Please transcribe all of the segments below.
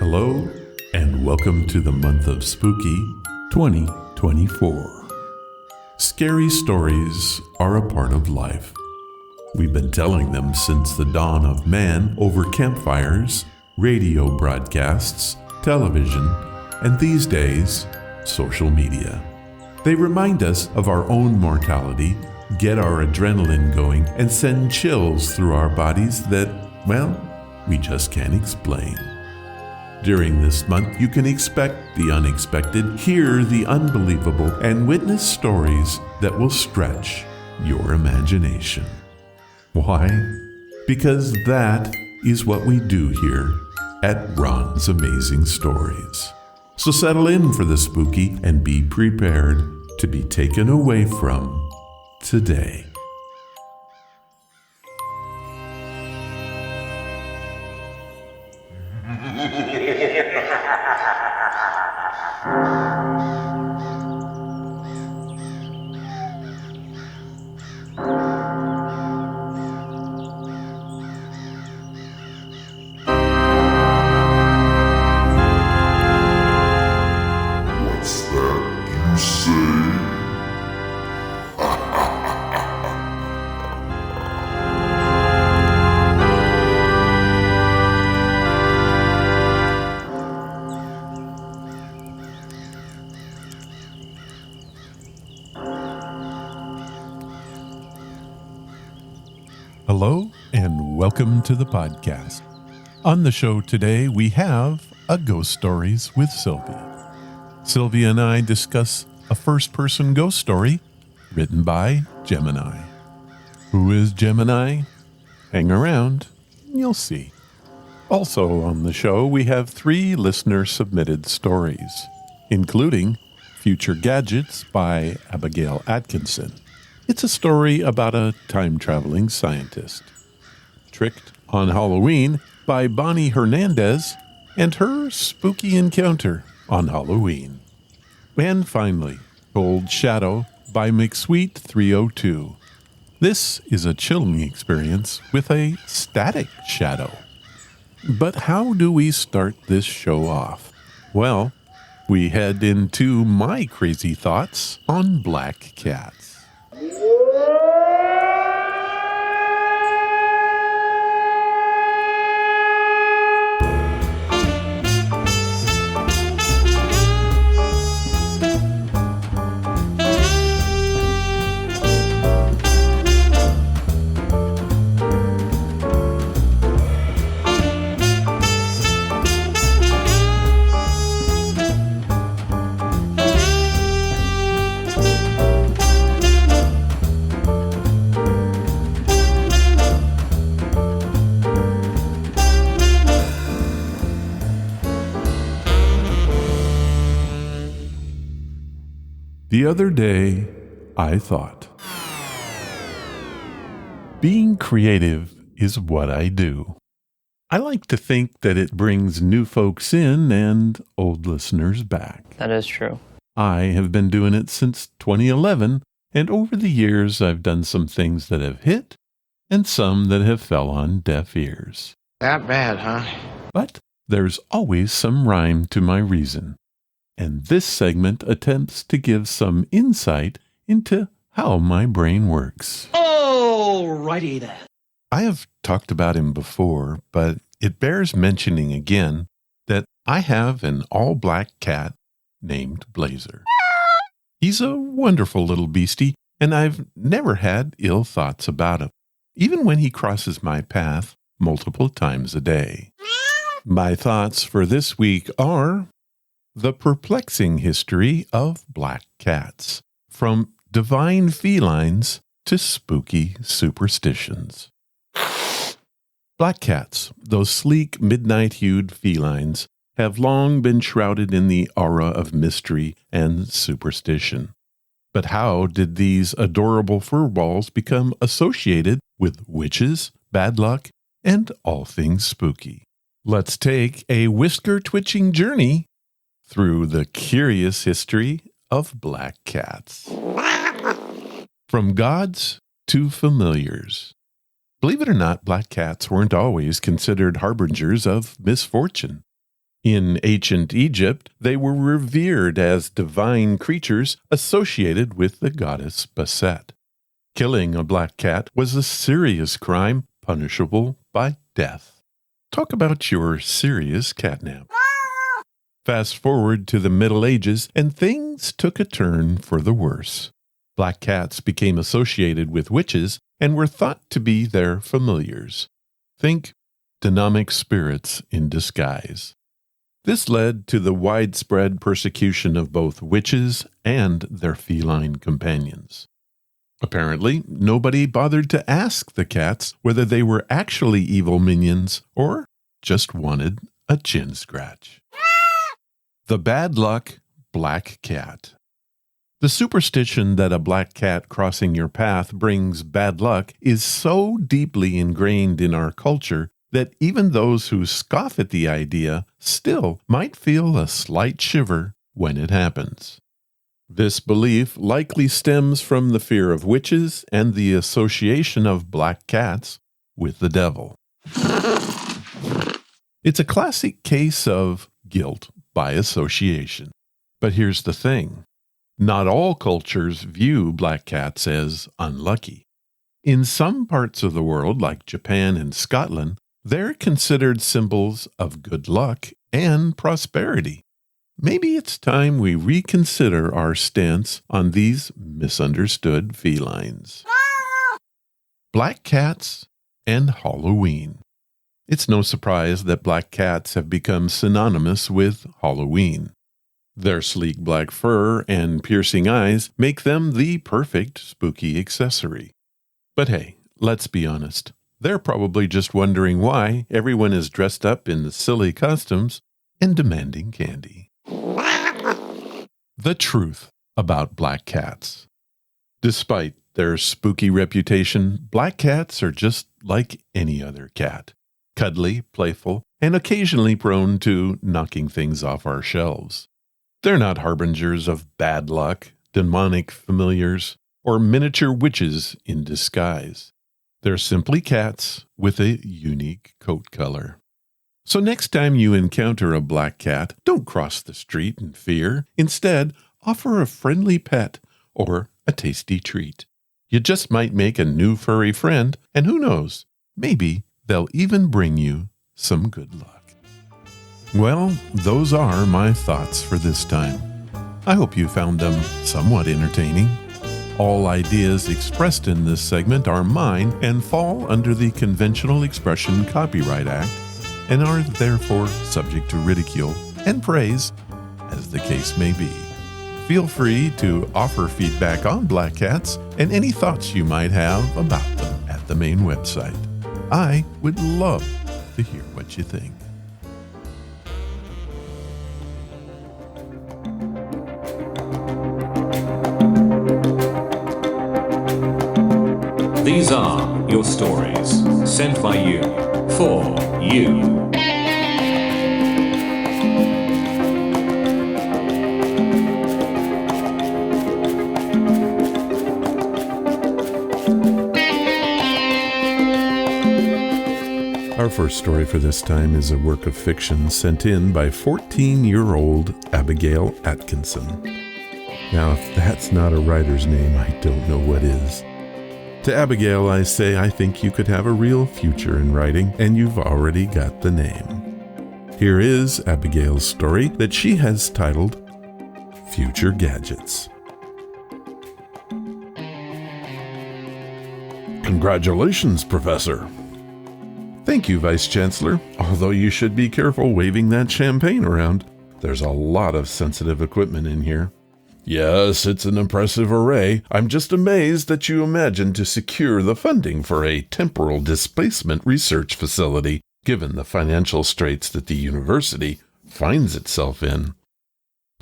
Hello, and welcome to the month of Spooky 2024. Scary stories are a part of life. We've been telling them since the dawn of man over campfires, radio broadcasts, television, and these days, social media. They remind us of our own mortality, get our adrenaline going, and send chills through our bodies that, well, we just can't explain. During this month, you can expect the unexpected, hear the unbelievable, and witness stories that will stretch your imagination. Why? Because that is what we do here at Ron's Amazing Stories. So settle in for the spooky and be prepared to be taken away from today. Hello, and welcome to the podcast. On the show today, we have a Ghost Stories with Sylvia. Sylvia and I discuss a first-person ghost story written by Gemini. Who is Gemini? Hang around, you'll see. Also on the show, we have 3 listener-submitted stories, including Future Gadgets by Abigail Ackinsen. It's a story about a time-traveling scientist. Tricked on Halloween by Bonnie Hernandez and her spooky encounter on Halloween. And finally, Cold Shadow by McSweet302. This is a chilling experience with a static shadow. But how do we start this show off? Well, we head into my crazy thoughts on black cats. The other day, I thought, being creative is what I do. I like to think that it brings new folks in and old listeners back. That is true. I have been doing it since 2011, and over the years I've done some things that have hit and some that have fell on deaf ears. That bad, huh? But there's always some rhyme to my reason. And this segment attempts to give some insight into how my brain works. Alrighty then. I have talked about him before, but it bears mentioning again that I have an all-black cat named Blazer. He's a wonderful little beastie, and I've never had ill thoughts about him, even when he crosses my path multiple times a day. My thoughts for this week are the perplexing history of black cats, from divine felines to spooky superstitions. Black cats, those sleek, midnight-hued felines, have long been shrouded in the aura of mystery and superstition. But how did these adorable furballs become associated with witches, bad luck, and all things spooky? Let's take a whisker-twitching journey through the curious history of black cats. From gods to familiars. Believe it or not, black cats weren't always considered harbingers of misfortune. In ancient Egypt, they were revered as divine creatures associated with the goddess Bastet. Killing a black cat was a serious crime, punishable by death. Talk about your serious catnap. Fast forward to the Middle Ages, and things took a turn for the worse. Black cats became associated with witches and were thought to be their familiars. Think demonic spirits in disguise. This led to the widespread persecution of both witches and their feline companions. Apparently, nobody bothered to ask the cats whether they were actually evil minions or just wanted a chin scratch. The bad luck black cat. The superstition that a black cat crossing your path brings bad luck is so deeply ingrained in our culture that even those who scoff at the idea still might feel a slight shiver when it happens. This belief likely stems from the fear of witches and the association of black cats with the devil. It's a classic case of guilt by association. But here's the thing. Not all cultures view black cats as unlucky. In some parts of the world, like Japan and Scotland, they're considered symbols of good luck and prosperity. Maybe it's time we reconsider our stance on these misunderstood felines. Black cats and Halloween. It's no surprise that black cats have become synonymous with Halloween. Their sleek black fur and piercing eyes make them the perfect spooky accessory. But hey, let's be honest. They're probably just wondering why everyone is dressed up in the silly costumes and demanding candy. The truth about black cats. Despite their spooky reputation, black cats are just like any other cat. Cuddly, playful, and occasionally prone to knocking things off our shelves. They're not harbingers of bad luck, demonic familiars, or miniature witches in disguise. They're simply cats with a unique coat color. So next time you encounter a black cat, don't cross the street in fear. Instead, offer a friendly pet or a tasty treat. You just might make a new furry friend, and who knows, maybe they'll even bring you some good luck. Well, those are my thoughts for this time. I hope you found them somewhat entertaining. All ideas expressed in this segment are mine and fall under the Conventional Expression Copyright Act and are therefore subject to ridicule and praise, as the case may be. Feel free to offer feedback on black cats and any thoughts you might have about them at the main website. I would love to hear what you think. These are your stories, sent by you, for you. Our first story for this time is a work of fiction sent in by 14-year-old Abigail Ackinsen. Now, if that's not a writer's name, I don't know what is. To Abigail, I say I think you could have a real future in writing, and you've already got the name. Here is Abigail's story that she has titled Future Gadgets. Congratulations, Professor. Thank you, Vice Chancellor, although you should be careful waving that champagne around. There's a lot of sensitive equipment in here. Yes, it's an impressive array. I'm just amazed that you imagined to secure the funding for a temporal displacement research facility, given the financial straits that the university finds itself in.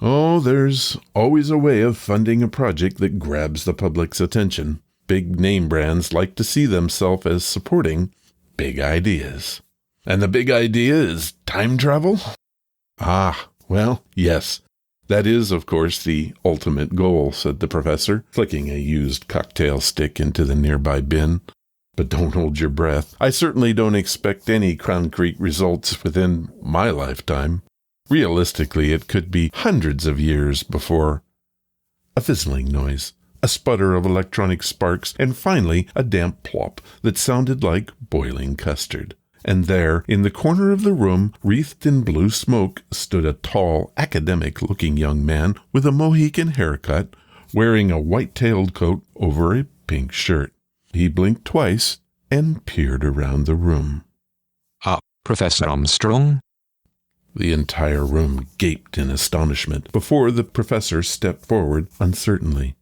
Oh, there's always a way of funding a project that grabs the public's attention. Big name brands like to see themselves as supporting big ideas. And the big idea is time travel? Ah, well, yes. That is, of course, the ultimate goal, said the professor, flicking a used cocktail stick into the nearby bin. But don't hold your breath. I certainly don't expect any concrete results within my lifetime. Realistically, it could be hundreds of years before a fizzling noise, a sputter of electronic sparks, and finally a damp plop that sounded like boiling custard. And there, in the corner of the room, wreathed in blue smoke, stood a tall, academic-looking young man with a Mohican haircut, wearing a white-tailed coat over a pink shirt. He blinked twice and peered around the room. Professor Armstrong? The entire room gaped in astonishment before the professor stepped forward uncertainly.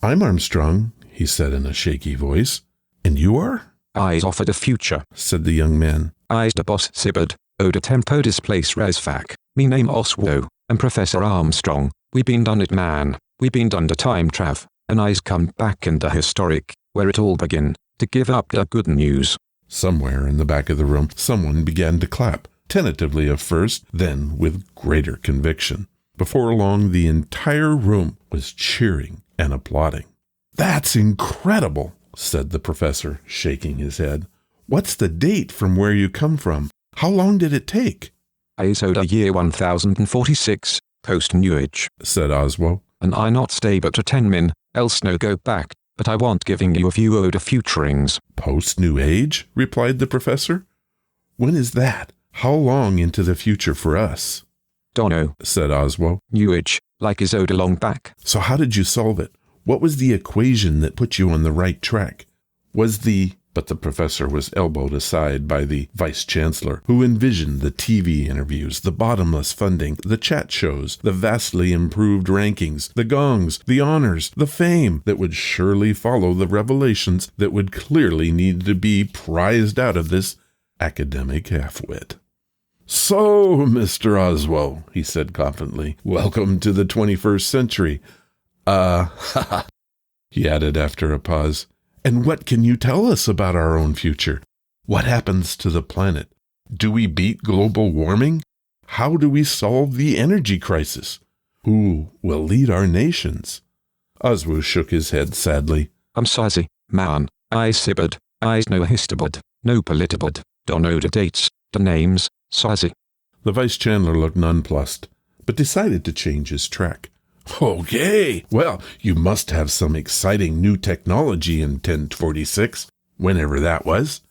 "I'm Armstrong," he said in a shaky voice. "And you are?" I's offered a future, said the young man. I's the boss Sibbard, Oda tempo displace resfac, me name Oswo, and Professor Armstrong, we been done it man, we been done the time trav, and I's come back in the historic, where it all begin, to give up the good news. Somewhere in the back of the room, someone began to clap, tentatively at first, then with greater conviction. Before long, the entire room was cheering and applauding. "That's incredible," said the professor, shaking his head. "What's the date from where you come from? How long did it take?" I's Oda year 1046, post-New Age, said Oswald. "And I not stay but to 10 min, else no go back, but I want giving you a few Oda futurings." "Post-New Age?" replied the professor. "When is that? How long into the future for us?" "Dunno," said Oswald. "New Age, like is Oda long back." "So how did you solve it? What was the equation that put you on the right track? Was the—" But the professor was elbowed aside by the vice-chancellor, who envisioned the TV interviews, the bottomless funding, the chat shows, the vastly improved rankings, the gongs, the honors, the fame that would surely follow the revelations that would clearly need to be prized out of this academic half-wit. "So, Mr. Oswald," he said confidently, "welcome to the 21st century. He added after a pause, "And what can you tell us about our own future? What happens to the planet? Do we beat global warming? How do we solve the energy crisis? Who will lead our nations?" Oswald shook his head sadly. "I'm sassy, man. I's Sibbard, I's no histobud, no politibud, don't know the dates, the names, sassy." The vice-chancellor looked nonplussed, but decided to change his track. "Okay, well, you must have some exciting new technology in 1046, whenever that was.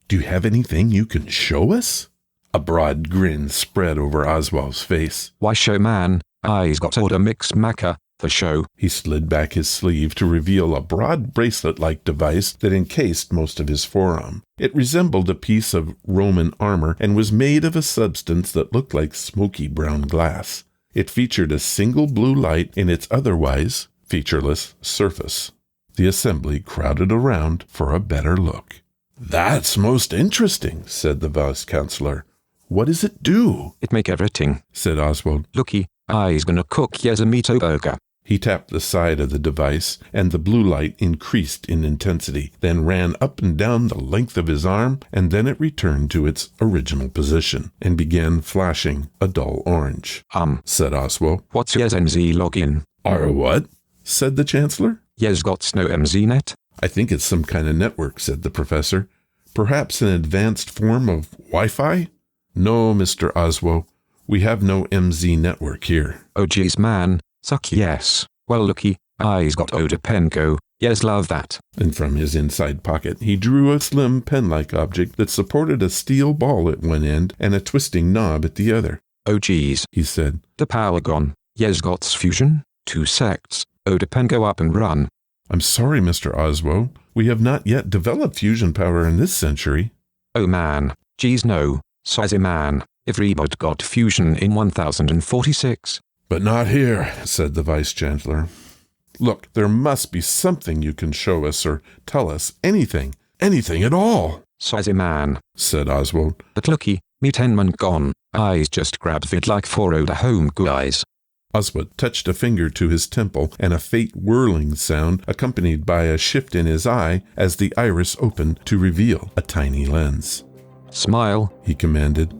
Do you have anything you can show us?" A broad grin spread over Oswald's face. "Why show man, I's got Oda mix maca, for show." He slid back his sleeve to reveal a broad bracelet-like device that encased most of his forearm. It resembled a piece of Roman armor and was made of a substance that looked like smoky brown glass. It featured a single blue light in its otherwise featureless surface. The assembly crowded around for a better look. "That's most interesting," said the vice-chancellor. "What does it do?" "It make everything," said Oswald. "Looky, I's gonna cook yes a meato burger." He tapped the side of the device, and the blue light increased in intensity, then ran up and down the length of his arm, and then it returned to its original position, and began flashing a dull orange. Said Oswald. "What's yes MZ login?" "Our what?" said the Chancellor. "Yes got no MZ-net?" "I think it's some kind of network," said the professor. "Perhaps an advanced form of Wi-Fi?" "No, Mr. Oswald. We have no MZ network here." "Oh geez man, suck yes. Well looky, I's got Oda Penko, yes love that." And from his inside pocket he drew a slim pen-like object that supported a steel ball at one end and a twisting knob at the other. "Oh geez," he said. "The power gone, yes got fusion, 2 sects, Oda Penko up and run." "I'm sorry, Mr. Oswald. We have not yet developed fusion power in this century." "Oh man, geez no, sassy man. Everybody got fusion in 1046. "But not here," said the Vice-Chancellor. "Look, there must be something you can show us or tell us. Anything at all." "Sassy man," said Oswald. "But looky, me 10 man gone. I's just grabbed vid like 4 Oda home guys." Oswald touched a finger to his temple, and a faint whirling sound accompanied by a shift in his eye as the iris opened to reveal a tiny lens. "Smile," he commanded.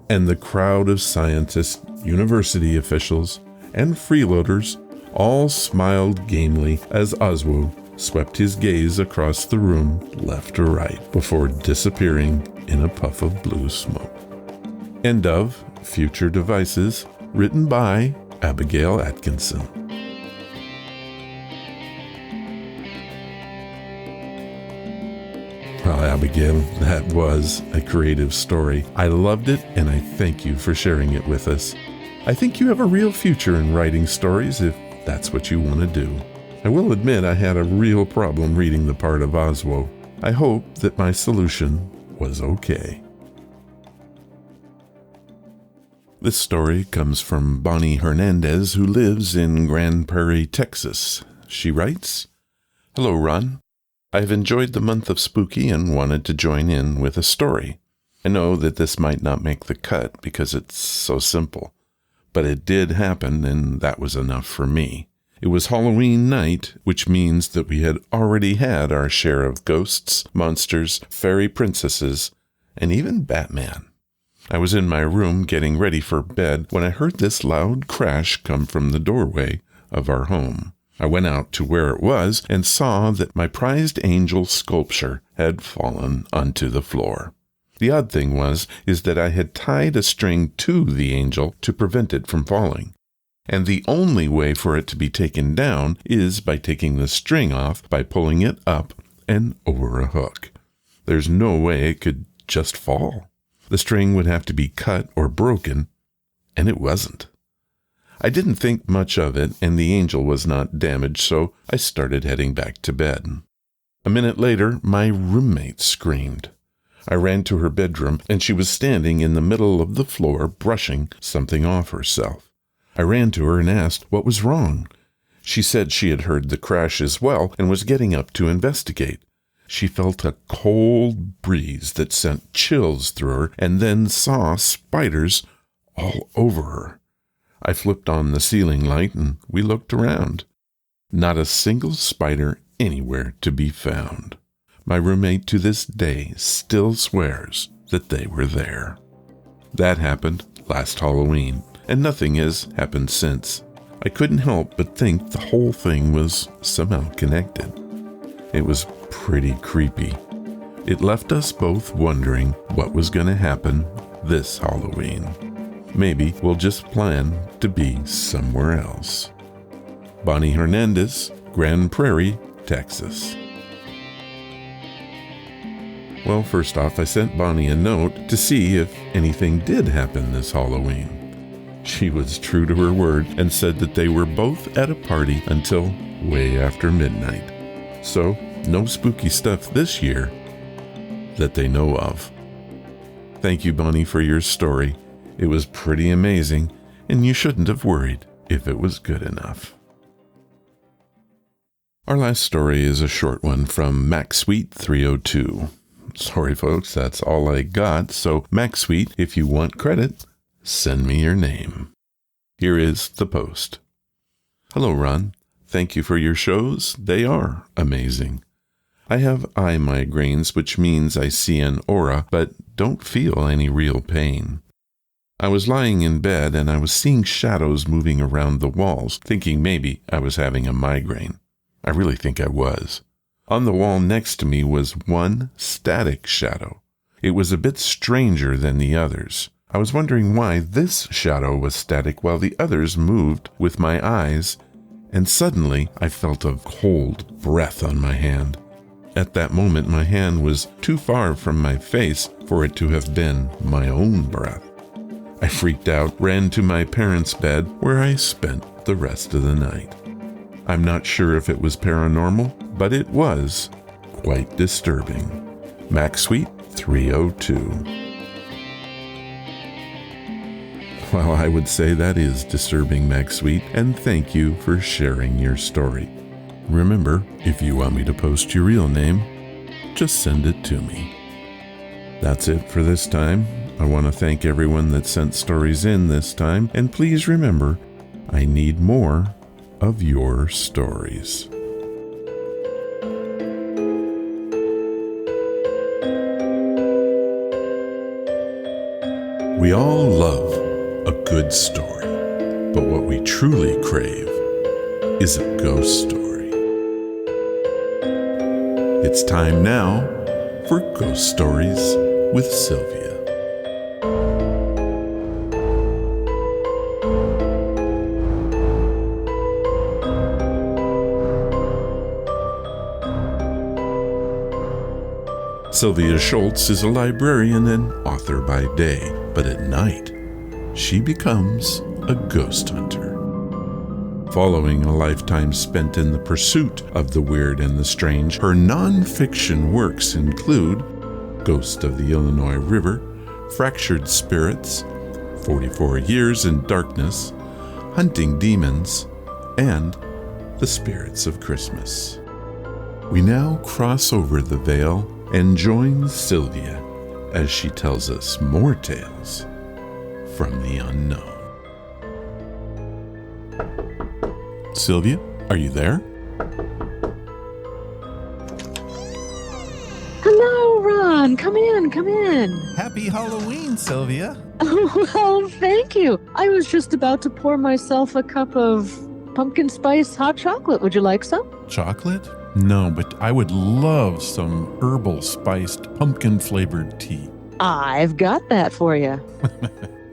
And the crowd of scientists, university officials, and freeloaders all smiled gamely as Oswald swept his gaze across the room left to right before disappearing in a puff of blue smoke. End of Future Devices, written by Abigail Ackinsen. Well, Abigail, that was a creative story. I loved it, and I thank you for sharing it with us. I think you have a real future in writing stories if that's what you want to do. I will admit I had a real problem reading the part of Oswo. I hope that my solution was okay. This story comes from Bonnie Hernandez, who lives in Grand Prairie, Texas. She writes, "Hello, Ron. I've enjoyed the month of spooky and wanted to join in with a story. I know that this might not make the cut because it's so simple, but it did happen, and that was enough for me. It was Halloween night, which means that we had already had our share of ghosts, monsters, fairy princesses, and even Batman. I was in my room getting ready for bed when I heard this loud crash come from the doorway of our home. I went out to where it was and saw that my prized angel sculpture had fallen onto the floor. The odd thing is that I had tied a string to the angel to prevent it from falling. And the only way for it to be taken down is by taking the string off by pulling it up and over a hook. There's no way it could just fall. The string would have to be cut or broken, and it wasn't. I didn't think much of it, and the angel was not damaged, so I started heading back to bed. A minute later, my roommate screamed. I ran to her bedroom, and she was standing in the middle of the floor brushing something off herself. I ran to her and asked what was wrong. She said she had heard the crash as well and was getting up to investigate. She felt a cold breeze that sent chills through her and then saw spiders all over her. I flipped on the ceiling light and we looked around. Not a single spider anywhere to be found. My roommate to this day still swears that they were there. That happened last Halloween, and nothing has happened since. I couldn't help but think the whole thing was somehow connected. It was pretty creepy. It left us both wondering what was going to happen this Halloween. Maybe we'll just plan to be somewhere else." Bonnie Hernandez, Grand Prairie, Texas. Well, first off, I sent Bonnie a note to see if anything did happen this Halloween. She was true to her word and said that they were both at a party until way after midnight. So, no spooky stuff this year that they know of. Thank you, Bonnie, for your story. It was pretty amazing, and you shouldn't have worried if it was good enough. Our last story is a short one from MacSweet302. Sorry, folks, that's all I got, so MacSweet, if you want credit, send me your name. Here is the post. "Hello, Ron. Thank you for your shows. They are amazing. I have eye migraines, which means I see an aura, but don't feel any real pain. I was lying in bed and I was seeing shadows moving around the walls, thinking maybe I was having a migraine. I really think I was. On the wall next to me was one static shadow. It was a bit stranger than the others. I was wondering why this shadow was static while the others moved with my eyes, and suddenly I felt a cold breath on my hand. At that moment, my hand was too far from my face for it to have been my own breath. I freaked out, ran to my parents' bed, where I spent the rest of the night. I'm not sure if it was paranormal, but it was quite disturbing." MacSweet302. Well, I would say that is disturbing, MacSweet, and thank you for sharing your story. Remember, if you want me to post your real name, just send it to me. That's it for this time. I want to thank everyone that sent stories in this time, and please remember, I need more of your stories. We all love a good story, but what we truly crave is a ghost story. It's time now for Ghost Stories with Sylvia. Sylvia Shults is a librarian and author by day, but at night, she becomes a ghost hunter. Following a lifetime spent in the pursuit of the weird and the strange, her non-fiction works include Ghost of the Illinois River, Fractured Spirits, 44 Years in Darkness, Hunting Demons, and The Spirits of Christmas. We now cross over the veil and join Sylvia as she tells us more tales from the unknown. Sylvia, are you there? Hello, Ron. Come in, come in. Happy Halloween, Sylvia. Well, thank you. I was just about to pour myself a cup of pumpkin spice hot chocolate. Would you like some? Chocolate? No, but I would love some herbal spiced pumpkin flavored tea. I've got that for you.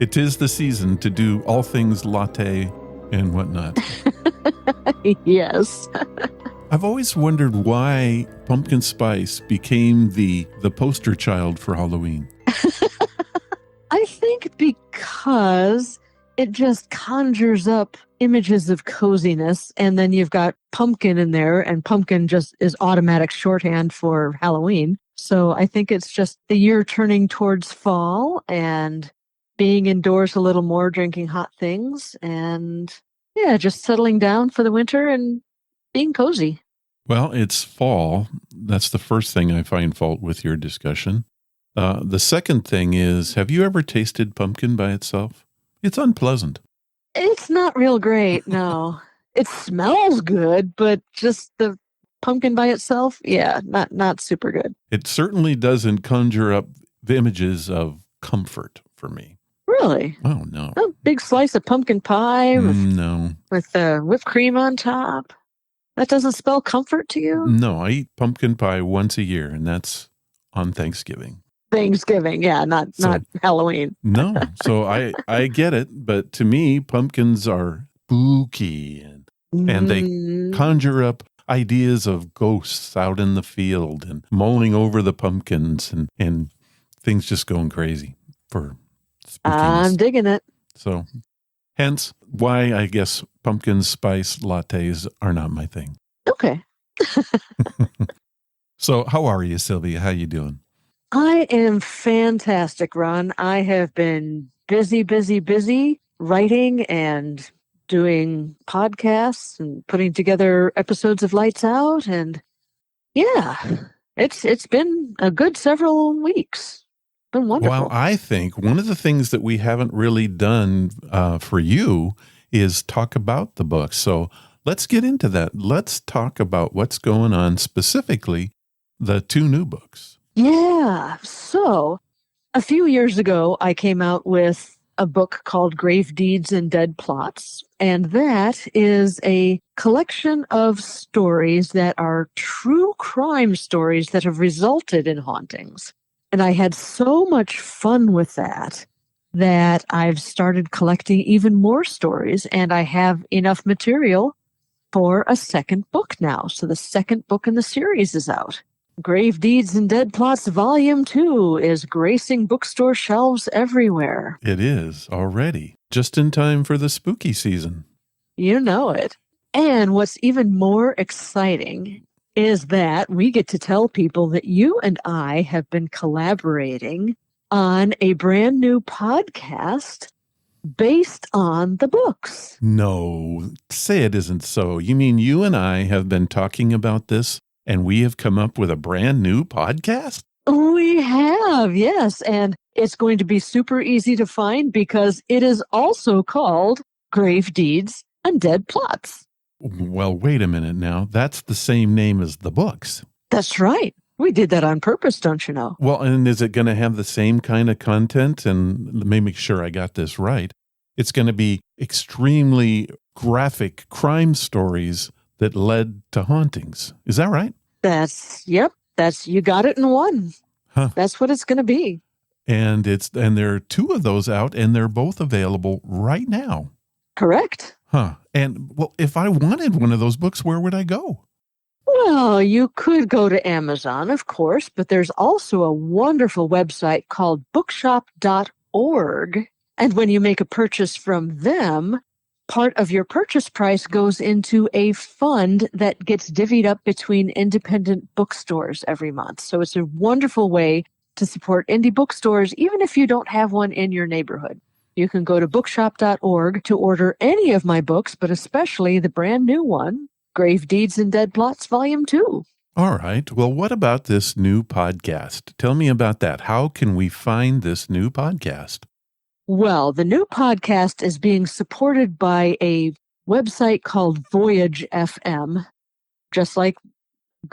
It is the season to do all things latte and whatnot. Yes. I've always wondered why pumpkin spice became the poster child for Halloween. I think because it just conjures up images of coziness, and then you've got pumpkin in there, and pumpkin just is automatic shorthand for Halloween. So I think it's just the year turning towards fall and being indoors a little more, drinking hot things, and yeah, just settling down for the winter and being cozy. Well, it's fall. That's the first thing I find fault with your discussion. The second thing is, have you ever tasted pumpkin by itself? It's unpleasant. It's not real great, no. It smells good, but just the pumpkin by itself, yeah, not super good. It certainly doesn't conjure up the images of comfort for me. Really? Oh, no. A big slice of pumpkin pie No. with whipped cream on top. That doesn't spell comfort to you? No, I eat pumpkin pie once a year, and that's on Thanksgiving. Thanksgiving, yeah, not Halloween. No, so I get it, but to me, pumpkins are spooky and they conjure up ideas of ghosts out in the field and mulling over the pumpkins and things just going crazy for spookiness. I'm digging it. So, hence why I guess pumpkin spice lattes are not my thing. Okay. So, how are you, Sylvia? How you doing? I am fantastic, Ron. I have been busy writing and doing podcasts and putting together episodes of Lights Out. And yeah, it's been a good several weeks. Been wonderful. Well, I think one of the things that we haven't really done for you is talk about the books. So let's get into that. Let's talk about what's going on, specifically the two new books. Yeah. So a few years ago, I came out with a book called Grave Deeds and Dead Plots. And that is a collection of stories that are true crime stories that have resulted in hauntings. And I had so much fun with that I've started collecting even more stories, and I have enough material for a second book now. So the second book in the series is out. Grave Deeds and Dead Plots Volume 2 is gracing bookstore shelves everywhere. It is already, just in time for the spooky season. You know it. And what's even more exciting is that we get to tell people that you and I have been collaborating on a brand new podcast based on the books. No, say it isn't so. You mean you and I have been talking about this and we have come up with a brand new podcast? We have, yes. And it's going to be super easy to find because it is also called Grave Deeds and Dead Plots. Well, wait a minute now. That's the same name as the books. That's right. We did that on purpose, don't you know? Well, and is it going to have the same kind of content? And let me make sure I got this right. It's going to be extremely graphic crime stories that led to hauntings. Is that right? You got it in one. Huh. That's what it's going to be. And there are two of those out, and they're both available right now. Correct. Huh. And well, if I wanted one of those books, where would I go? Well, you could go to Amazon, of course, but there's also a wonderful website called bookshop.org. And when you make a purchase from them, part of your purchase price goes into a fund that gets divvied up between independent bookstores every month. So it's a wonderful way to support indie bookstores, even if you don't have one in your neighborhood. You can go to bookshop.org to order any of my books, but especially the brand new one, Grave Deeds and Dead Plots, Volume 2. All right. Well, what about this new podcast? Tell me about that. How can we find this new podcast? Well, the new podcast is being supported by a website called Voyage FM, just like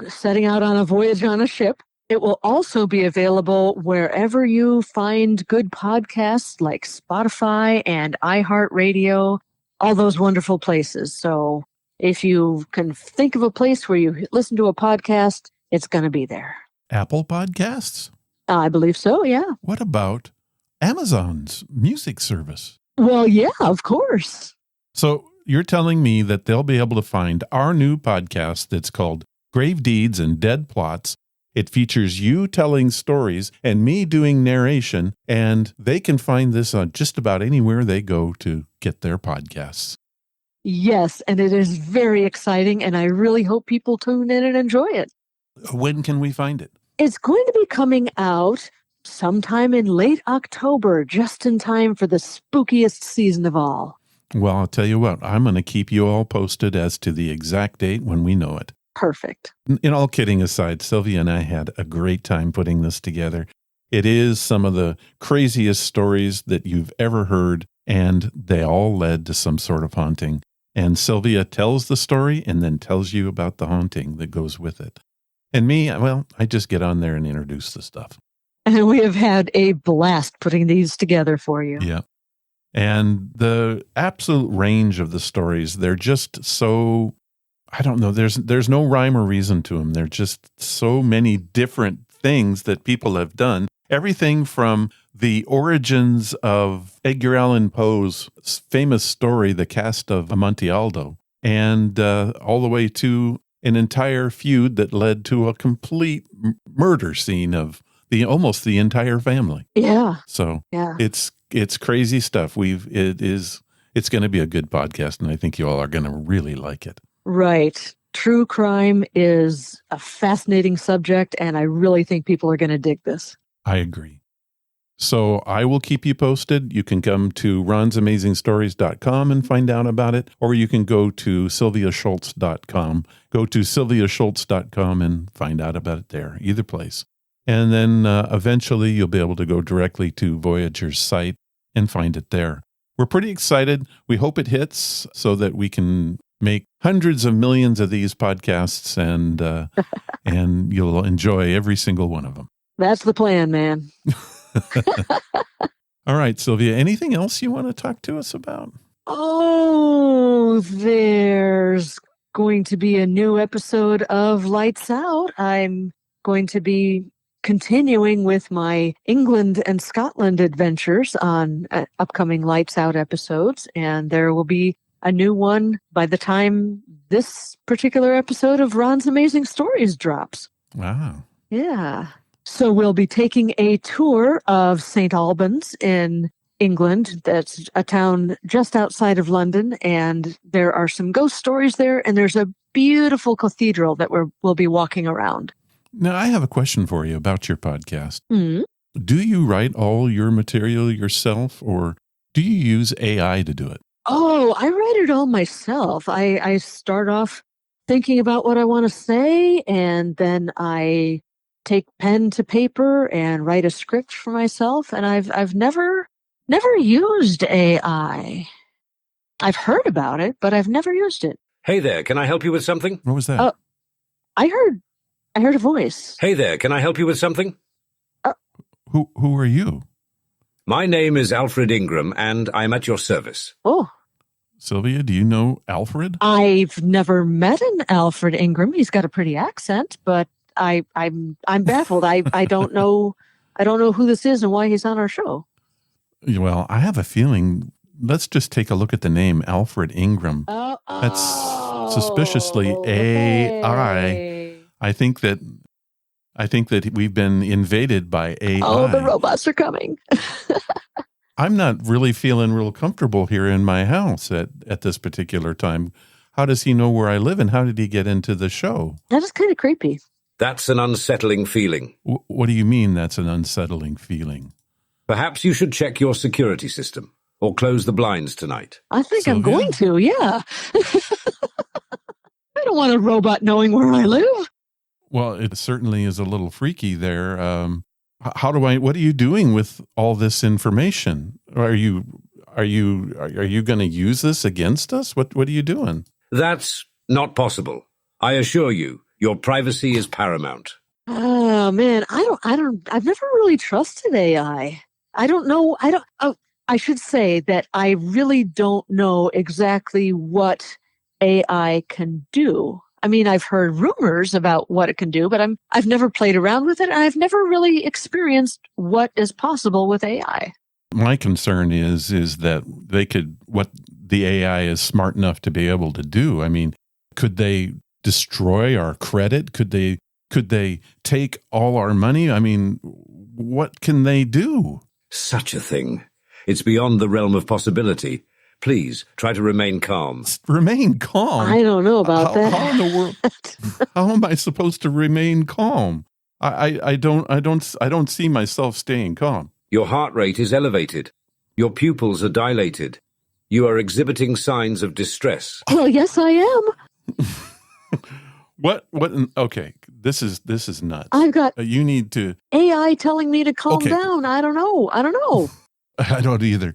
setting out on a voyage on a ship. It will also be available wherever you find good podcasts like Spotify and iHeartRadio, all those wonderful places. So if you can think of a place where you listen to a podcast, it's going to be there. Apple Podcasts? I believe so, yeah. What about Amazon's music service? Well, yeah, of course. So you're telling me that they'll be able to find our new podcast that's called Grave Deeds and Dead Plots. It features you telling stories and me doing narration, and they can find this on just about anywhere they go to get their podcasts. Yes, and it is very exciting, and I really hope people tune in and enjoy it. When can we find it? It's going to be coming out sometime in late October, just in time for the spookiest season of all. Well, I'll tell you what, I'm going to keep you all posted as to the exact date when we know it. Perfect. In all kidding aside, Sylvia and I had a great time putting this together. It is some of the craziest stories that you've ever heard, and they all led to some sort of haunting. And Sylvia tells the story and then tells you about the haunting that goes with it. And me, well, I just get on there and introduce the stuff. And we have had a blast putting these together for you. Yeah. And the absolute range of the stories, they're just so, I don't know, there's no rhyme or reason to them. They're just so many different things that people have done. Everything from the origins of Edgar Allan Poe's famous story, The Cast of Amontillado, and all the way to an entire feud that led to a complete murder scene of almost the entire family. Yeah. So yeah. It's crazy stuff. It's going to be a good podcast, and I think you all are going to really like it. Right. True crime is a fascinating subject, and I really think people are going to dig this. I agree. So I will keep you posted. You can come to ronsamazingstories.com and find out about it, or you can go to sylviashults.com. Go to sylviashults.com and find out about it there, either place. And then eventually you'll be able to go directly to Voyager's site and find it there. We're pretty excited. We hope it hits so that we can make hundreds of millions of these podcasts, and you'll enjoy every single one of them. That's the plan, man. All right, Sylvia, anything else you want to talk to us about? Oh, there's going to be a new episode of Lights Out. I'm going to be continuing with my England and Scotland adventures on upcoming Lights Out episodes, and there will be a new one by the time this particular episode of Ron's Amazing Stories drops. Wow. Yeah. So we'll be taking a tour of St. Albans in England. That's a town just outside of London, and there are some ghost stories there, and there's a beautiful cathedral that we'll be walking around. Now, I have a question for you about your podcast. Mm-hmm. Do you write all your material yourself, or do you use AI to do it? Oh, I write it all myself. I start off thinking about what I want to say, and then I take pen to paper and write a script for myself. And I've never used AI. I've heard about it, but I've never used it. Hey there, can I help you with something? What was that? I heard a voice. Hey there, can I help you with something? Who are you? My name is Alfred Ingram, and I'm at your service. Oh. Sylvia, do you know Alfred? I've never met an Alfred Ingram. He's got a pretty accent, but I'm baffled. I don't know who this is and why he's on our show. Well, I have a feeling. Let's just take a look at the name Alfred Ingram. That's suspiciously AI. I think that we've been invaded by AI. Oh, the robots are coming. I'm not really feeling real comfortable here in my house at this particular time. How does he know where I live, and how did he get into the show? That is kind of creepy. That's an unsettling feeling. What do you mean that's an unsettling feeling? Perhaps you should check your security system or close the blinds tonight. I think I'm Sylvia? going to, yeah. I don't want a robot knowing where I live. Well, it certainly is a little freaky there. What are you doing with all this information? Are you going to use this against us? What are you doing? That's not possible. I assure you, your privacy is paramount. Oh man, I've never really trusted AI. I don't know. I should say that I really don't know exactly what AI can do. I mean, I've heard rumors about what it can do, but I've never played around with it, and I've never really experienced what is possible with AI. My concern is that what the AI is smart enough to be able to do. I mean, could they destroy our credit? Could they take all our money? I mean, what can they do? Such a thing. It's beyond the realm of possibility. Please, try to remain calm. Remain calm? I don't know about that. How in the world? How am I supposed to remain calm? I don't see myself staying calm. Your heart rate is elevated. Your pupils are dilated. You are exhibiting signs of distress. Well, yes, I am. What? Okay, this is nuts. I've got You need to. AI telling me to calm Okay. down. I don't know. I don't either.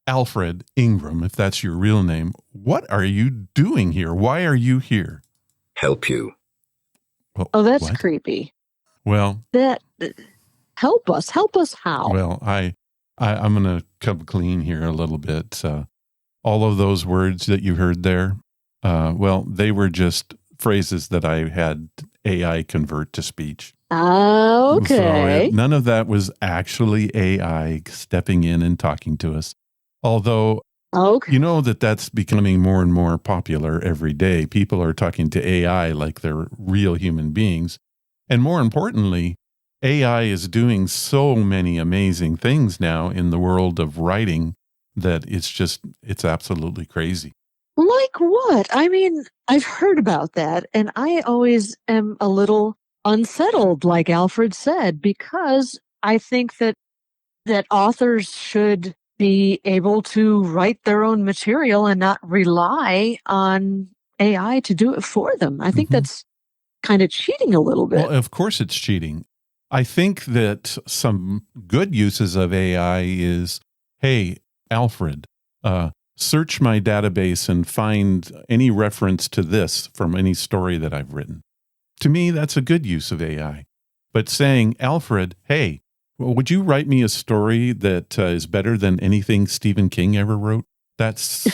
Alfred Ingram, if that's your real name, what are you doing here? Why are you here? Help you. Well, Oh, that's what? creepy. Well, Help us how? well, I'm going to come clean here a little bit. All of those words that you heard there, they were just phrases that I had AI convert to speech. Okay. So none of that was actually AI stepping in and talking to us. Although, Okay. you know that's becoming more and more popular every day. People are talking to AI like they're real human beings. And more importantly, AI is doing so many amazing things now in the world of writing that it's absolutely crazy. Like what? I mean, I've heard about that, and I always am a little unsettled, like Alfred said, because I think that authors should be able to write their own material and not rely on AI to do it for them. I think that's kind of cheating a little bit. Well, of course it's cheating. I think that some good uses of AI is, hey, Alfred, search my database and find any reference to this from any story that I've written. To me, that's a good use of AI. But saying, Alfred, hey, would you write me a story that is better than anything Stephen King ever wrote? That's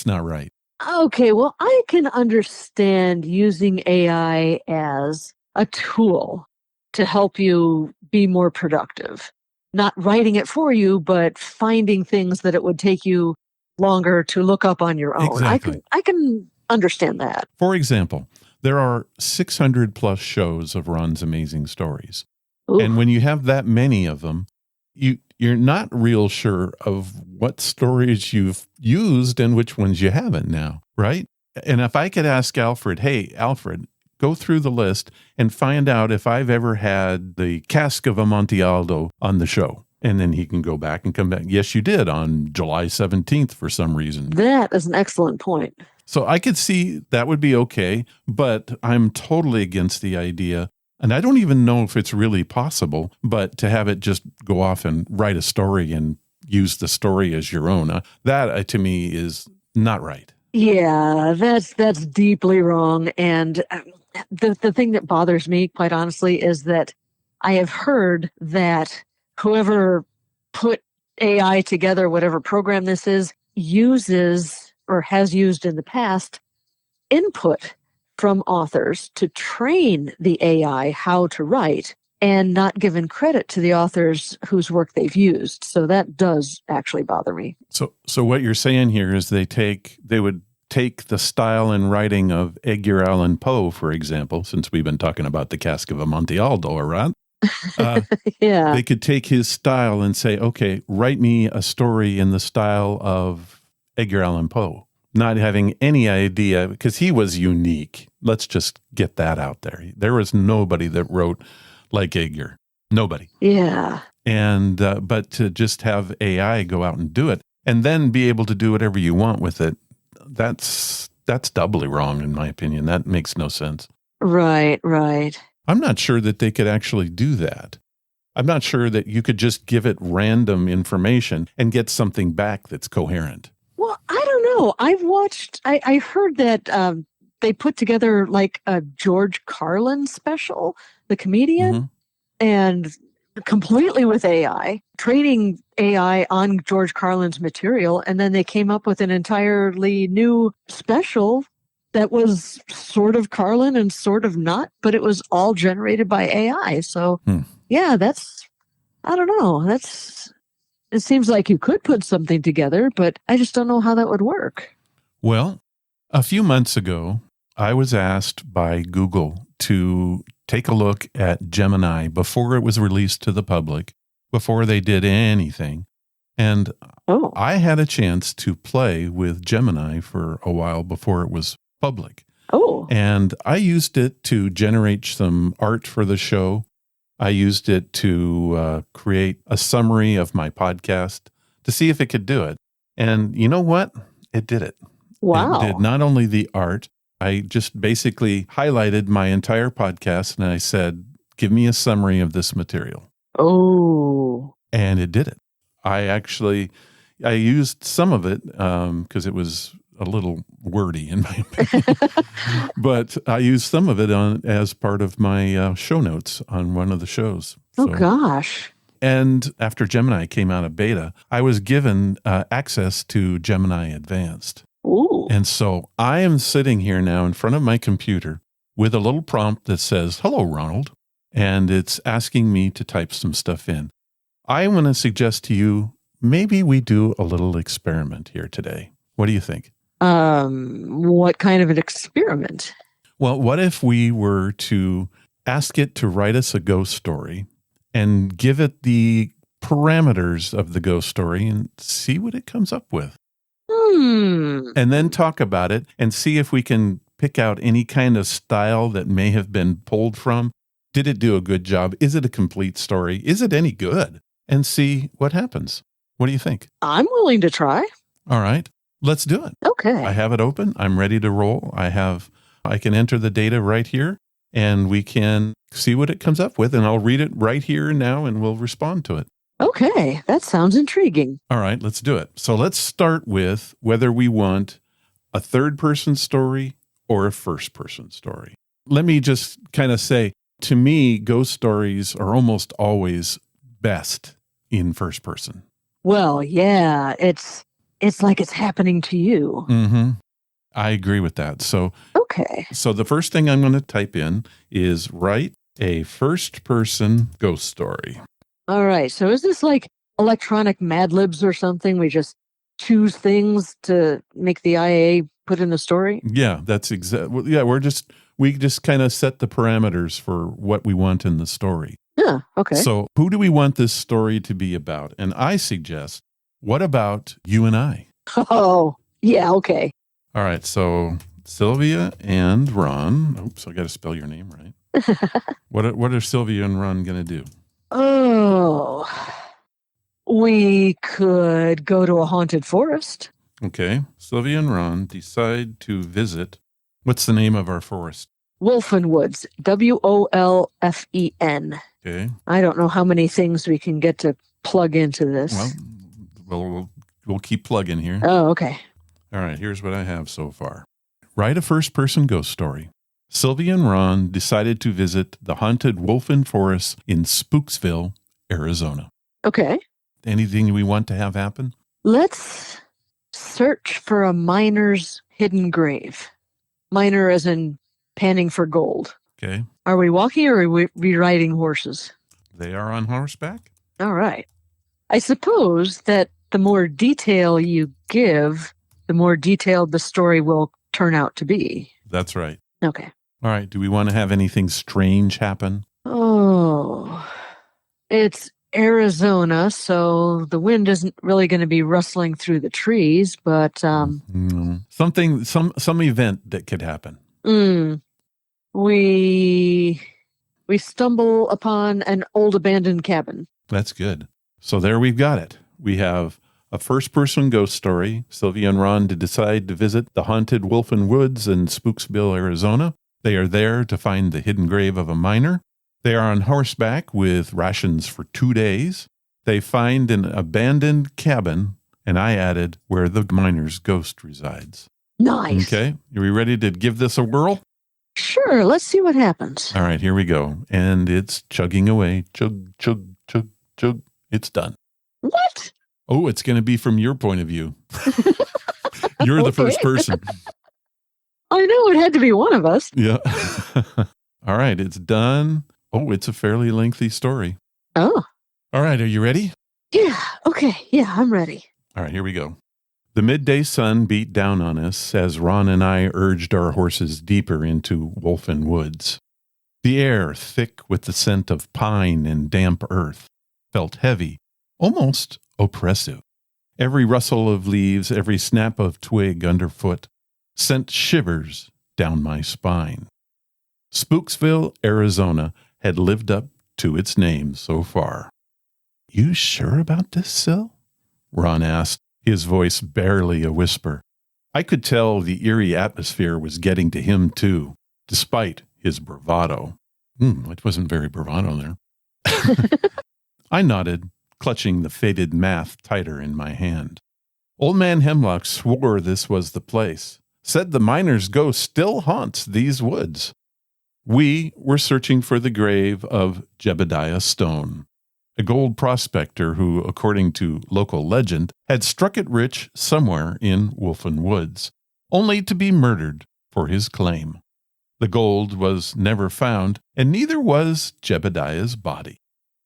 not right. Okay, well, I can understand using AI as a tool to help you be more productive. Not writing it for you, but finding things that it would take you longer to look up on your own. Exactly. I can understand that. For example, there are 600 plus shows of Ron's Amazing Stories. Ooh. And when you have that many of them, you're not real sure of what stories you've used and which ones you haven't now, right? And if I could ask Alfred, hey, Alfred, go through the list and find out if I've ever had the cask of Amontillado on the show. And then he can go back and come back. Yes, you did on July 17th for some reason. That is an excellent point. So I could see that would be okay, but I'm totally against the idea. And I don't even know if it's really possible, but to have it just go off and write a story and use the story as your own, that to me is not right. Yeah, that's deeply wrong. And the thing that bothers me, quite honestly, is that I have heard that whoever put AI together, whatever program this is, uses or has used in the past input from authors to train the AI how to write and not given credit to the authors whose work they've used. So that does actually bother me. So what you're saying here is they would take the style and writing of Edgar Allan Poe, for example, since we've been talking about the Cask of Amontillado, right? Yeah. They could take his style and say, okay, write me a story in the style of Edgar Allan Poe, not having any idea, because he was unique. Let's just get that out there. There was nobody that wrote like Edgar. Nobody. Yeah. And but to just have AI go out and do it and then be able to do whatever you want with it, that's doubly wrong, in my opinion. That makes no sense. Right, right. I'm not sure that they could actually do that. I'm not sure that you could just give it random information and get something back that's coherent. Well, I don't know. I heard that they put together like a George Carlin special, the comedian, Mm-hmm. and completely with AI, training AI on George Carlin's material. And then they came up with an entirely new special that was sort of Carlin and sort of not, but it was all generated by AI. So yeah, I don't know. It seems like you could put something together, but I just don't know how that would work. Well, a few months ago, I was asked by Google to take a look at Gemini before it was released to the public, before they did anything. And I had a chance to play with Gemini for a while before it was public. Oh. And I used it to generate some art for the show. I used it to create a summary of my podcast to see if it could do it. And you know what? It did it. Wow. It did not only the art. I just basically highlighted my entire podcast and I said, give me a summary of this material. Oh. And it did it. I used some of it because it was a little wordy in my opinion. But I used some of it as part of my show notes on one of the shows. Oh, gosh. And after Gemini came out of beta, I was given access to Gemini Advanced. Ooh. And so I am sitting here now in front of my computer with a little prompt that says, hello, Ronald. And it's asking me to type some stuff in. I want to suggest to you, maybe we do a little experiment here today. What do you think? What kind of an experiment? Well, what if we were to ask it to write us a ghost story and give it the parameters of the ghost story and see what it comes up with? And then talk about it and see if we can pick out any kind of style that may have been pulled from. Did it do a good job? Is it a complete story? Is it any good? And see what happens. What do you think? I'm willing to try. All right, let's do it. Okay. I have it open. I'm ready to roll. I can enter the data right here and we can see what it comes up with. And I'll read it right here now and we'll respond to it. Okay, that sounds intriguing. All right, let's do it. So let's start with whether we want a third-person story or a first-person story. Let me just kind of say, to me, ghost stories are almost always best in first person. Well, yeah, it's like it's happening to you. Mm-hmm. I agree with that. So the first thing I'm going to type in is write a first-person ghost story. All right. So is this like electronic Mad Libs or something? We just choose things to make the IA put in the story? Yeah, that's exactly. Yeah, we just kind of set the parameters for what we want in the story. Yeah. Okay. So who do we want this story to be about? And I suggest, what about you and I? Oh, yeah. Okay. All right. So Sylvia and Ron. Oops, I got to spell your name right. What are Sylvia and Ron going to do? Oh, we could go to a haunted forest. Okay. Sylvia and Ron decide to visit. What's the name of our forest? Wolfen Woods. Wolfen. Okay. I don't know how many things we can get to plug into this. Well, we'll keep plugging here. Oh, okay. All right. Here's what I have so far. Write a first-person ghost story. Sylvia and Ron decided to visit the haunted Wolfen Forest in Spooksville, Arizona. Okay. Anything we want to have happen? Let's search for a miner's hidden grave. Miner as in panning for gold. Okay. Are we walking or are we riding horses? They are on horseback? All right. I suppose that the more detail you give, the more detailed the story will turn out to be. That's right. Okay. All right. Do we want to have anything strange happen? Oh, it's Arizona, so the wind isn't really going to be rustling through the trees, but Something, some event that could happen. we stumble upon an old abandoned cabin. That's good. So there we've got it. We have a first-person ghost story. Sylvia and Ron decide to visit the haunted Wolfen Woods in Spooksville, Arizona. They are there to find the hidden grave of a miner. They are on horseback with rations for 2 days. They find an abandoned cabin, and I added where the miner's ghost resides. Nice. Okay. Are we ready to give this a whirl? Sure, let's see what happens. All right, here we go. And it's chugging away. Chug, chug, chug, chug. It's done. What? Oh, it's going to be from your point of view. You're the first person. I know it had to be one of us. Yeah. All right, it's done. Oh, it's a fairly lengthy story. Oh. All right, are you ready? Yeah, okay. Yeah, I'm ready. All right, here we go. The midday sun beat down on us as Ron and I urged our horses deeper into Wolfen Woods. The air, thick with the scent of pine and damp earth, felt heavy, almost oppressive. Every rustle of leaves, every snap of twig underfoot sent shivers down my spine. Spooksville, Arizona had lived up to its name so far. You sure about this, Syl? Ron asked, his voice barely a whisper. I could tell the eerie atmosphere was getting to him, too, despite his bravado. It wasn't very bravado there. I nodded, clutching the faded math tighter in my hand. Old Man Hemlock swore this was the place, said the miner's ghost still haunts these woods. We were searching for the grave of Jebediah Stone, a gold prospector who, according to local legend, had struck it rich somewhere in Wolfen Woods, only to be murdered for his claim. The gold was never found, and neither was Jebediah's body.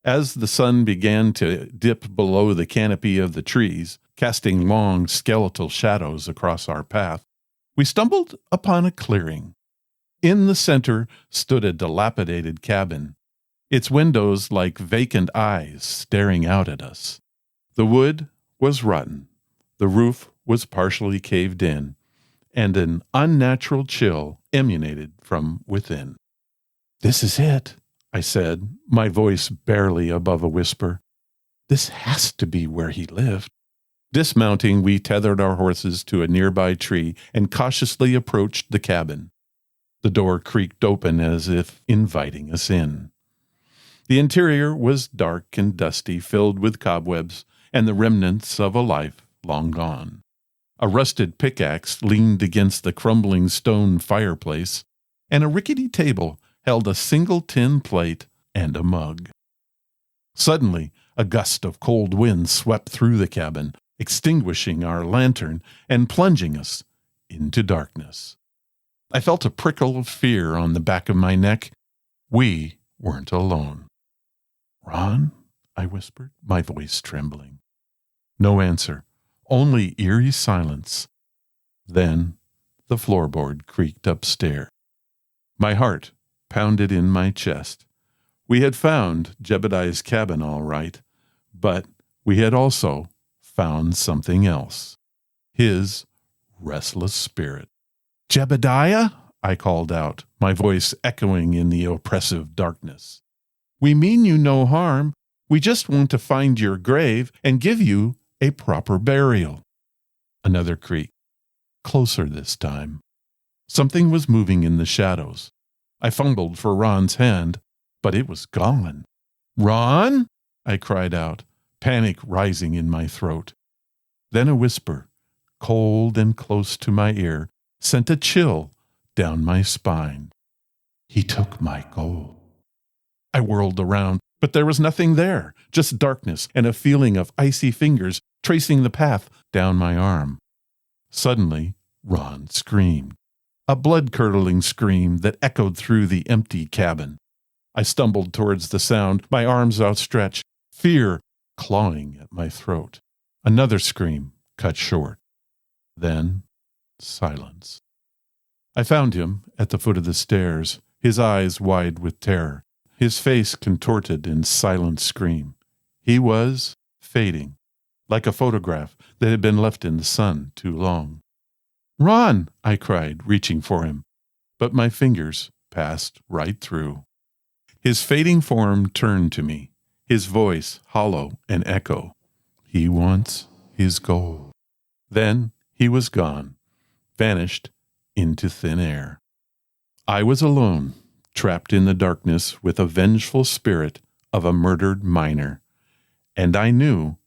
As the sun began to dip below the canopy of the trees, casting long skeletal shadows across our path, we stumbled upon a clearing. In the center stood a dilapidated cabin, its windows like vacant eyes staring out at us. The wood was rotten, the roof was partially caved in, and an unnatural chill emanated from within. This is it, I said, my voice barely above a whisper. This has to be where he lived. Dismounting, we tethered our horses to a nearby tree and cautiously approached the cabin. The door creaked open as if inviting us in. The interior was dark and dusty, filled with cobwebs and the remnants of a life long gone. A rusted pickaxe leaned against the crumbling stone fireplace, and a rickety table held a single tin plate and a mug. Suddenly, a gust of cold wind swept through the cabin, extinguishing our lantern and plunging us into darkness. I felt a prickle of fear on the back of my neck. We weren't alone. Ron? I whispered, my voice trembling. No answer, only eerie silence. Then the floorboard creaked upstairs. My heart pounded in my chest. We had found Jebediah's cabin all right, but we had also found something else. His restless spirit. Jebediah? I called out, my voice echoing in the oppressive darkness. We mean you no harm. We just want to find your grave and give you a proper burial. Another creak. Closer this time. Something was moving in the shadows. I fumbled for Ron's hand, but it was gone. Ron? I cried out, panic rising in my throat. Then a whisper, cold and close to my ear, sent a chill down my spine. He took my gold. I whirled around, but there was nothing there, just darkness and a feeling of icy fingers tracing the path down my arm. Suddenly, Ron screamed, a blood-curdling scream that echoed through the empty cabin. I stumbled towards the sound, my arms outstretched, fear clawing at my throat. Another scream cut short. Then silence. I found him at the foot of the stairs, his eyes wide with terror, his face contorted in silent scream. He was fading, like a photograph that had been left in the sun too long. "Ron!" I cried, reaching for him, but my fingers passed right through. His fading form turned to me, his voice hollow and echo. "He wants his gold." Then he was gone, vanished into thin air. I was alone, trapped in the darkness with a vengeful spirit of a murdered miner, and I knew,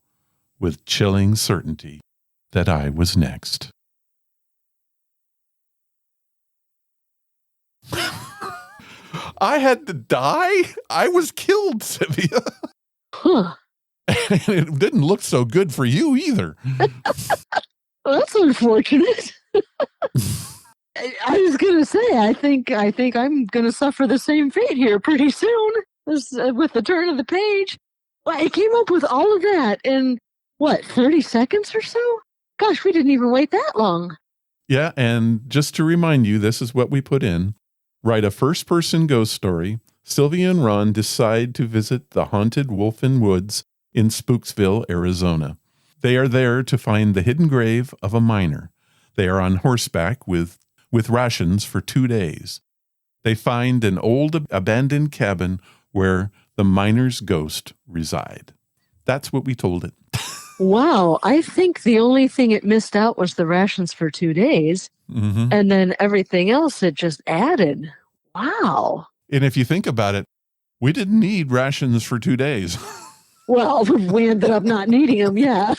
with chilling certainty, that I was next. I had to die? I was killed, Sylvia. Huh. And it didn't look so good for you either. Well, that's unfortunate. I was gonna say, I think I'm gonna suffer the same fate here pretty soon. With the turn of the page. Well, I came up with all of that in 30 seconds or so? Gosh, we didn't even wait that long. Yeah, and just to remind you, this is what we put in. Write a first-person ghost story. Sylvia and Ron decide to visit the haunted Wolfen Woods in Spooksville, Arizona. They are there to find the hidden grave of a miner. They are on horseback with rations for 2 days. They find an old abandoned cabin where the miner's ghost reside. That's what we told it. Wow, I think the only thing it missed out was the rations for 2 days, and then everything else it just added. Wow. And if you think about it, we didn't need rations for 2 days. Well, we ended up not needing them, yeah.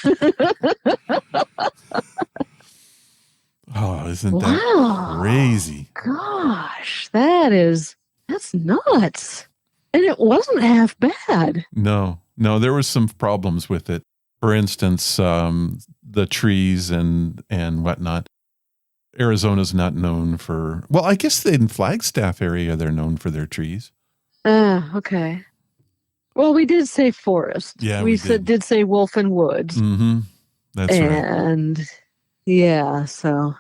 Oh, isn't that crazy? Gosh, that's nuts. And it wasn't half bad. No, there was some problems with it. For instance, the trees and whatnot. Arizona's not known for, well, I guess in Flagstaff area, they're known for their trees. Okay. Well, we did say forest. Yeah, we did say Wolfen Woods. Mm-hmm. That's right. And yeah, so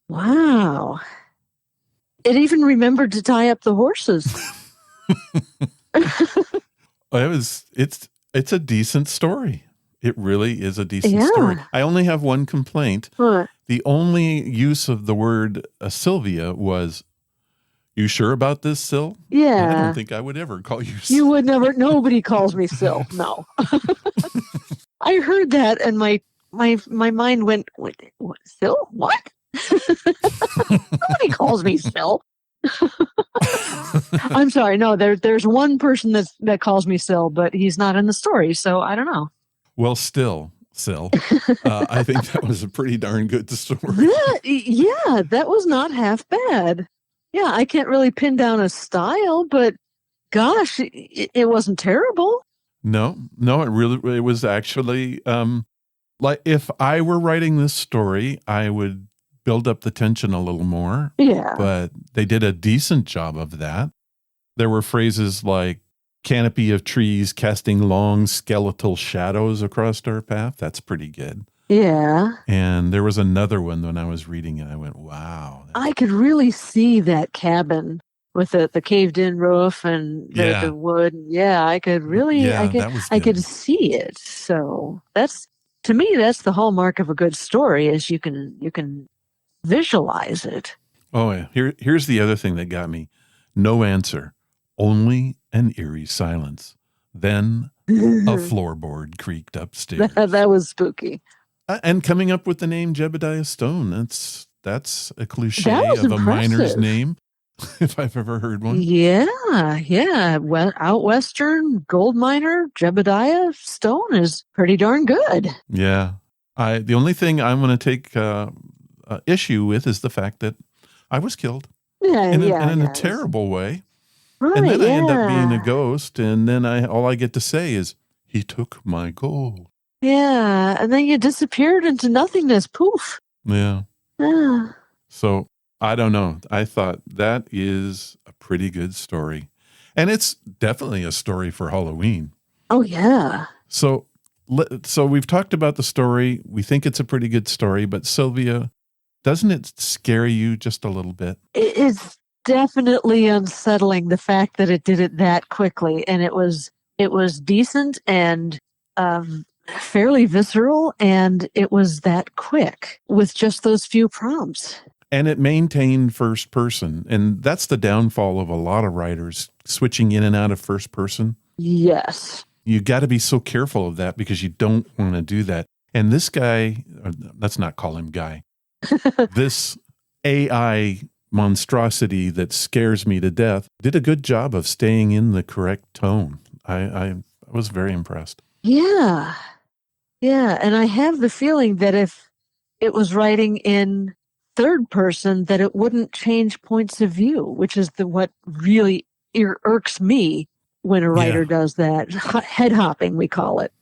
wow. It even remembered to tie up the horses. It's a decent story. It really is a decent story. I only have one complaint. What? The only use of the word Sylvia was, "You sure about this, Syl?" Yeah. I don't think I would ever call you Syl. You would never. Nobody calls me Syl. No. I heard that, and my mind went, what Syl? What? Nobody calls me Syl. I'm sorry. No, there's one person that calls me Syl, but he's not in the story, so I don't know. Well, still, Syl, I think that was a pretty darn good story. That was not half bad. Yeah, I can't really pin down a style, but gosh, it wasn't terrible. No, it was actually, like if I were writing this story, I would build up the tension a little more. Yeah. But they did a decent job of that. There were phrases like canopy of trees casting long skeletal shadows across our path. That's pretty good. Yeah. And there was another one when I was reading it. I went, wow. I could really see that cabin with the caved in roof and the wood. Yeah, I could really, I could see it. So to me, that's the hallmark of a good story is you can visualize it. Oh, yeah. Here's the other thing that got me. No answer. Only an eerie silence. Then a floorboard creaked upstairs. That was spooky. And coming up with the name Jebediah Stone, that's a cliche of impressive. A miner's name, if I've ever heard one. Yeah. Well, out western gold miner Jebediah Stone is pretty darn good. Yeah. The only thing I'm going to take issue with is the fact that I was killed. In a terrible way. Right, and then I end up being a ghost, and then all I get to say is, "He took my gold." Yeah, and then you disappeared into nothingness. Poof. Yeah. Ah. So, I don't know. I thought that is a pretty good story. And it's definitely a story for Halloween. Oh, yeah. So, So we've talked about the story. We think it's a pretty good story, but Sylvia, doesn't it scare you just a little bit? It is definitely unsettling, the fact that it did it that quickly, and it was decent and fairly visceral, and it was that quick with just those few prompts. And it maintained first person, and that's the downfall of a lot of writers switching in and out of first person. Yes. You got to be so careful of that because you don't want to do that. And this guy, let's not call him guy, this AI monstrosity that scares me to death did a good job of staying in the correct tone. I was very impressed. Yeah. Yeah. And I have the feeling that if it was writing in third person, that it wouldn't change points of view, which is what really irks me when a writer does that. Head hopping, we call it.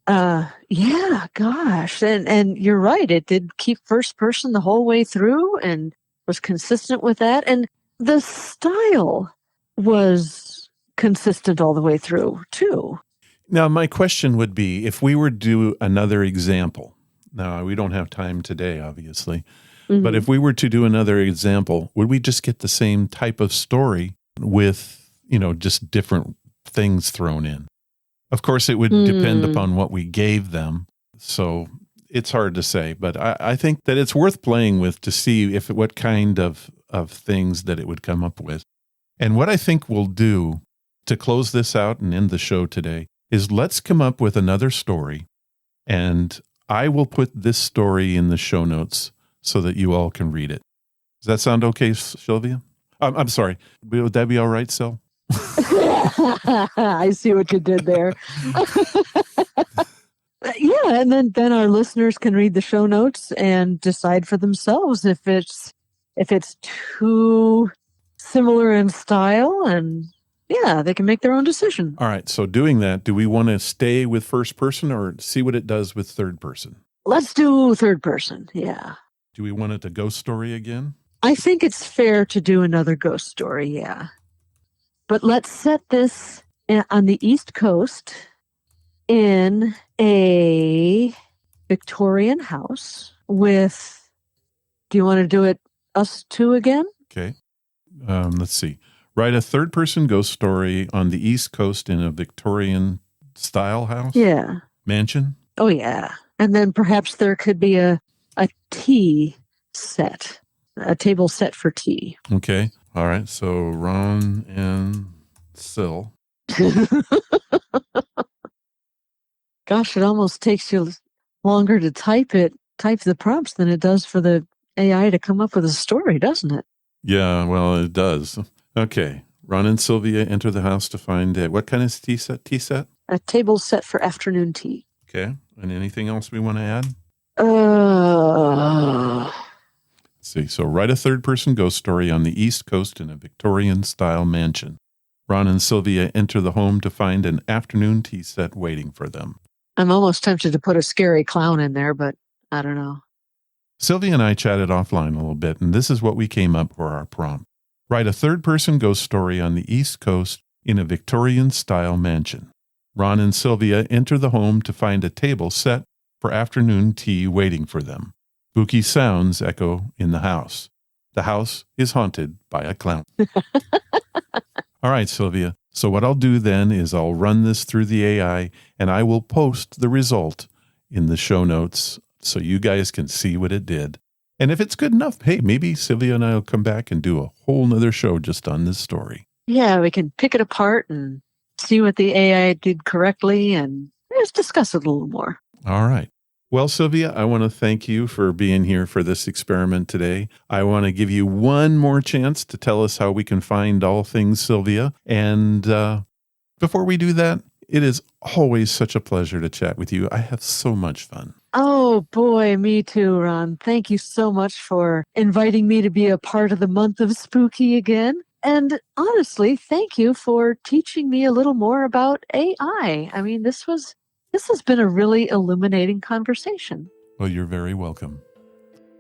Yeah, gosh. And you're right. It did keep first person the whole way through and was consistent with that. And the style was consistent all the way through, too. Now, my question would be, if we were to do another example, now we don't have time today, obviously, but if we were to do another example, would we just get the same type of story with, just different things thrown in? Of course, it would depend upon what we gave them. So it's hard to say, but I think that it's worth playing with to see what kind of things that it would come up with. And what I think we'll do to close this out and end the show today is let's come up with another story, and I will put this story in the show notes so that you all can read it. Does that sound okay, Sylvia? I'm sorry. Would that be all right, Syl? I see what you did there. Yeah, and then our listeners can read the show notes and decide for themselves if it's too similar in style, and yeah, they can make their own decision. All right. So doing that, do we want to stay with first person or see what it does with third person? Let's do third person. Yeah. Do we want it a ghost story again? I think it's fair to do another ghost story. Yeah. But let's set this on the East Coast in a Victorian house with, do you want to do it us two again? Okay. Let's see. Write a third-person ghost story on the East Coast in a Victorian-style house? Yeah. Mansion? Oh, yeah. And then perhaps there could be a tea set, a table set for tea. Okay. All right. So Ron and Syl. Gosh, it almost takes you longer to type the prompts than it does for the AI to come up with a story, doesn't it? Yeah, well, it does. Okay. Ron and Sylvia enter the house to find what kind of tea set? A table set for afternoon tea. Okay. And anything else we want to add? Let's see. So write a third-person ghost story on the East Coast in a Victorian-style mansion. Ron and Sylvia enter the home to find an afternoon tea set waiting for them. I'm almost tempted to put a scary clown in there, but I don't know. Sylvia and I chatted offline a little bit, and this is what we came up for our prompt. Write a third-person ghost story on the East Coast in a Victorian-style mansion. Ron and Sylvia enter the home to find a table set for afternoon tea waiting for them. Spooky sounds echo in the house. The house is haunted by a clown. All right, Sylvia. So what I'll do then is I'll run this through the AI, and I will post the result in the show notes so you guys can see what it did. And if it's good enough, hey, maybe Sylvia and I will come back and do a whole nother show just on this story. Yeah, we can pick it apart and see what the AI did correctly and just discuss it a little more. All right. Well, Sylvia, I want to thank you for being here for this experiment today. I want to give you one more chance to tell us how we can find all things Sylvia. And before we do that, it is always such a pleasure to chat with you. I have so much fun. Oh, boy, me too, Ron. Thank you so much for inviting me to be a part of the month of spooky again. And honestly, thank you for teaching me a little more about AI. I mean, this has been a really illuminating conversation. Well, you're very welcome.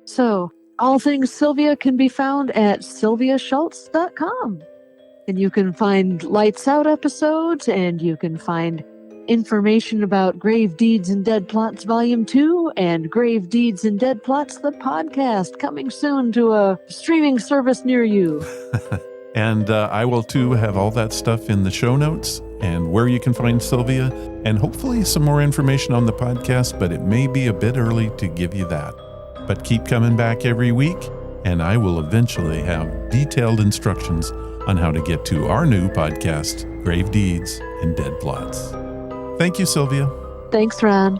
So, all things Sylvia can be found at sylviashults.com. And you can find Lights Out episodes, and you can find information about Grave Deeds and Dead Plots Volume 2 and Grave Deeds and Dead Plots, the podcast, coming soon to a streaming service near you. And I will, too, have all that stuff in the show notes and where you can find Sylvia, and hopefully some more information on the podcast, but it may be a bit early to give you that. But keep coming back every week, and I will eventually have detailed instructions on how to get to our new podcast, Grave Deeds and Dead Plots. Thank you, Sylvia. Thanks, Ron.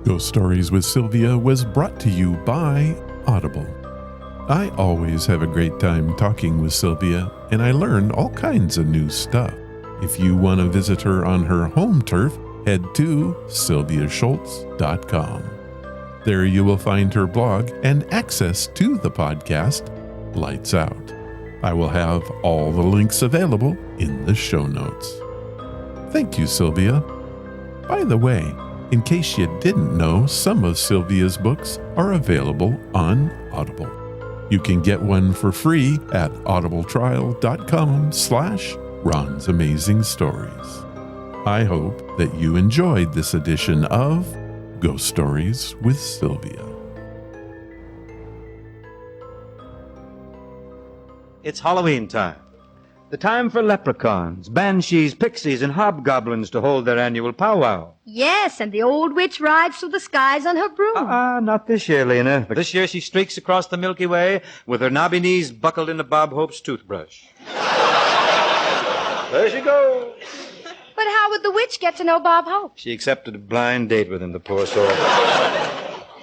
Ghost Stories with Sylvia was brought to you by Audible. I always have a great time talking with Sylvia, and I learn all kinds of new stuff. If you want to visit her on her home turf, head to sylviashults.com. There you will find her blog and access to the podcast, Lights Out. I will have all the links available in the show notes. Thank you, Sylvia. By the way, in case you didn't know, some of Sylvia's books are available on Audible. You can get one for free at audibletrial.com/Ron's Amazing Stories. I hope that you enjoyed this edition of Ghost Stories with Sylvia. It's Halloween time. The time for leprechauns, banshees, pixies, and hobgoblins to hold their annual powwow. Yes, and the old witch rides through the skies on her broom. Not this year, Lena. This year she streaks across the Milky Way with her knobby knees buckled into Bob Hope's toothbrush. There she goes. But how would the witch get to know Bob Hope? She accepted a blind date with him, the poor soul.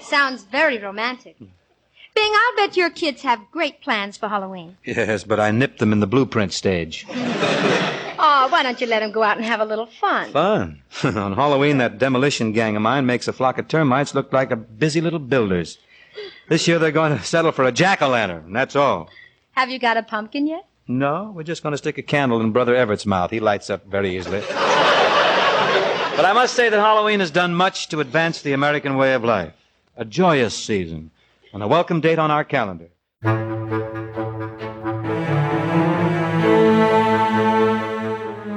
Sounds very romantic. Bing, I'll bet your kids have great plans for Halloween. Yes, but I nipped them in the blueprint stage. Oh, why don't you let them go out and have a little fun? Fun? On Halloween, that demolition gang of mine makes a flock of termites look like a busy little builders. This year they're going to settle for a jack-o'-lantern, and that's all. Have you got a pumpkin yet? No, we're just going to stick a candle in Brother Everett's mouth. He lights up very easily. But I must say that Halloween has done much to advance the American way of life. A joyous season, and a welcome date on our calendar.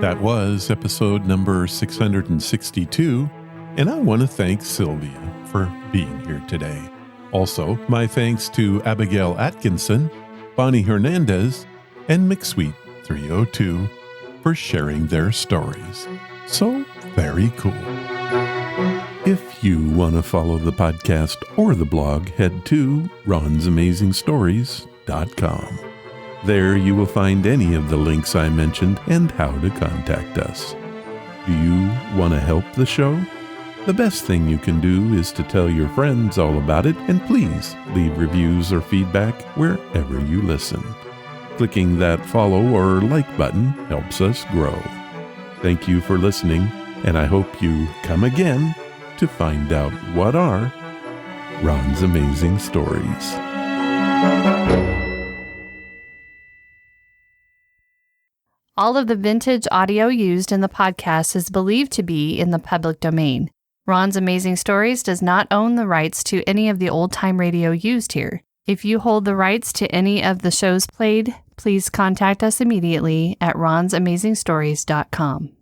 That was episode number 662, and I want to thank Sylvia for being here today. Also, my thanks to Abigail Ackinsen, Bonnie Hernandez, and McSweet302 for sharing their stories. So very cool. If you want to follow the podcast or the blog, head to ronsamazingstories.com. There you will find any of the links I mentioned and how to contact us. Do you want to help the show? The best thing you can do is to tell your friends all about it, and please leave reviews or feedback wherever you listen. Clicking that follow or like button helps us grow. Thank you for listening, and I hope you come again to find out what are Ron's Amazing Stories. All of the vintage audio used in the podcast is believed to be in the public domain. Ron's Amazing Stories does not own the rights to any of the old-time radio used here. If you hold the rights to any of the shows played, please contact us immediately at ronsamazingstories.com.